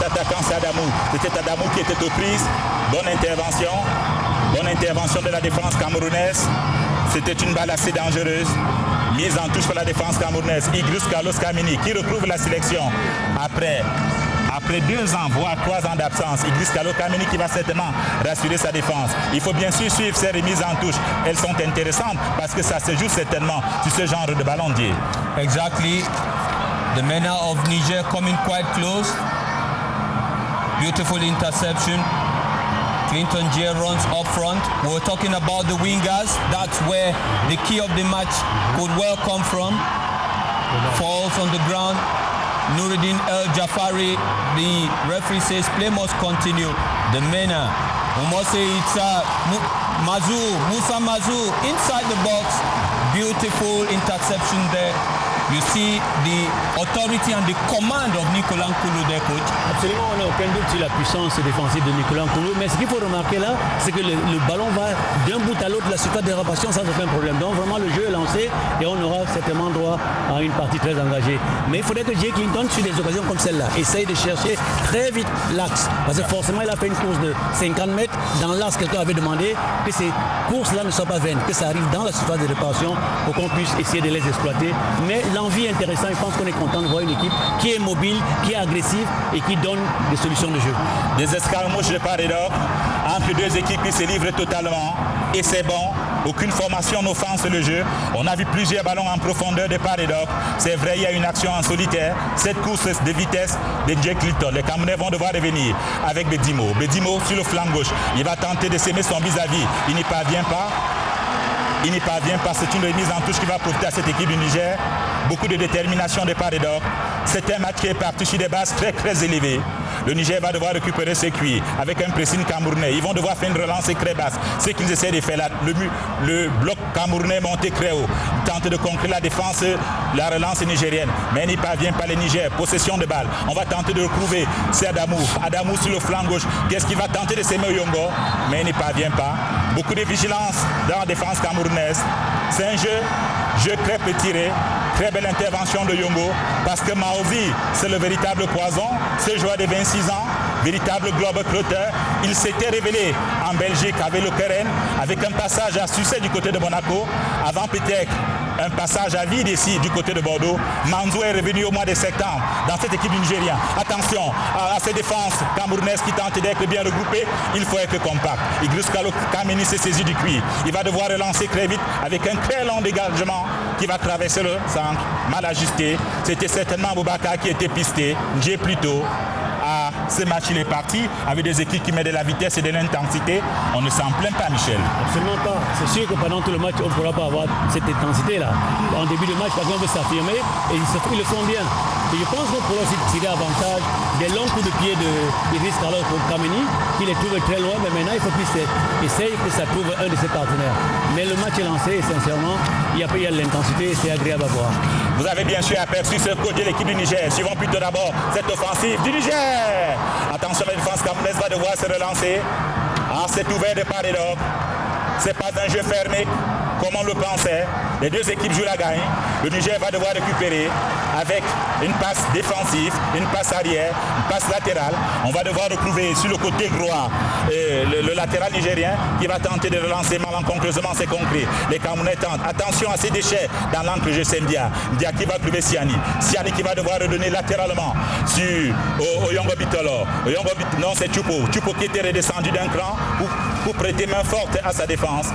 L'attaquant c'est Adamou. C'était Adamou qui était aux prises. Bonne intervention de la défense camerounaise. C'était une balle assez dangereuse. Mise en touche par la défense camerounaise. Idriss Carlos Kameni qui retrouve la sélection après 2 ans, voire 3 ans d'absence. Idriss Carlos Kameni qui va certainement rassurer sa défense. Il faut bien sûr suivre ces remises en touche. Elles sont intéressantes parce que ça se joue certainement sur ce genre de ballon d'hier. Exactly. The MENA of Niger coming quite close. Beautiful interception. Clinton J runs up front. We're talking about the wingers. That's where the key of the match could well come from. Falls on the ground. Nuruddin El Jafari, the referee says play must continue. The MENA, we must say it's Musa Mazou inside the box. Beautiful interception there. You see the authority and the command of Nicolas Nkoulou, their coach. Absolument, on n'a aucun doute sur la puissance défensive de Nicolas Nkoulou. Mais ce qu'il faut remarquer là, c'est que le ballon va d'un bout à l'autre de la surface de réparation sans aucun problème. Donc vraiment, le jeu est lancé et on aura certainement droit à une partie très engagée. Mais il faudrait que Jay Clinton, sur des occasions comme celle-là, essaye de chercher très vite l'axe. Parce que forcément, il a fait une course de 50 mètres. Dans l'axe, quelqu'un avait demandé que ces courses-là ne soient pas vaines, que ça arrive dans la surface de réparation pour qu'on puisse essayer de les exploiter. Mais l'envie est intéressante. Je pense qu'on est content de voir une équipe qui est mobile, qui est agressive et qui donne des solutions de jeu. Des escarmouches de part et d'autre entre deux équipes qui se livrent totalement et c'est bon. Aucune formation n'offense le jeu. On a vu plusieurs ballons en profondeur de part et d'autre. C'est vrai, il y a une action en solitaire. Cette course de vitesse de Jay Clinton. Les Camerounais vont devoir revenir avec Bedimo. Bedimo sur le flanc gauche. Il va tenter de s'aimer son vis-à-vis. Il n'y parvient pas. C'est une remise en touche qui va profiter à cette équipe du Niger. Beaucoup de détermination de part et d'autre. C'est un match qui est parti sur des bases très très élevées. Le Niger va devoir récupérer ses cuits avec un pressing camerounais. Ils vont devoir faire une relance très basse. Ce qu'ils essaient de faire là, le bloc camerounais monté très haut. Ils tentent de conquérir la défense, la relance nigérienne. Mais il n'y parvient pas le Niger. Possession de balle. On va tenter de retrouver. C'est Adamou. Adamou sur le flanc gauche. Qu'est-ce qu'il va tenter de s'aimer Yongo? Mais il n'y parvient pas. Beaucoup de vigilance dans la défense camerounaise. C'est un jeu très peu tiré. Très belle intervention de Yongo parce que Maozi, c'est le véritable poison. Ce joueur de 26 ans, véritable globe-trotteur, il s'était révélé en Belgique avec le Keren, avec un passage à succès du côté de Monaco, avant peut-être un passage à vide ici du côté de Bordeaux. Manzou est revenu au mois de septembre dans cette équipe nigérienne. Attention à ces défenses camerounaises qui tentent d'être bien regroupées. Il faut être compact. Idriss Carlos Kameni s'est saisi du cuir. Il va devoir relancer très vite avec un très long dégagement qui va traverser le centre. Mal ajusté. C'était certainement Boubacar qui était pisté. J'ai plutôt. Ce match il est parti avec des équipes qui mettent de la vitesse et de l'intensité. On ne s'en plaint pas, Michel. Absolument pas. C'est sûr que pendant tout le match, on ne pourra pas avoir cette intensité-là. En début de match, par exemple, on veut s'affirmer et ils le font bien. Et je pense qu'on pourra aussi tirer avantage des longs coups de pied d'Idriss Carlos Kameni, qui les trouve très loin, mais maintenant il faut qu'il essaye que ça trouve un de ses partenaires. Mais le match est lancé et sincèrement, il y a de l'intensité et c'est agréable à voir. Vous avez bien sûr aperçu ce côté de l'équipe du Niger. Suivons plutôt d'abord cette offensive du Niger. Attention, la défense camerounaise va devoir se relancer. C'est ouvert de part et d'autre. Ce n'est pas un jeu fermé comme on le pensait. Les deux équipes jouent la gagne. Le Niger va devoir récupérer avec une passe défensive, une passe arrière, une passe latérale. On va devoir retrouver sur le côté droit le latéral nigérien qui va tenter de relancer malencontreusement, c'est concret. Les Camerounais tentent. Attention à ces déchets dans l'encre de Jessem Dia. Dia qui va trouver Siani. Siani qui va devoir redonner latéralement au Yongo Bitolo. Non, c'est Choupo. Choupo qui était redescendu d'un cran pour prêter main forte à sa défense.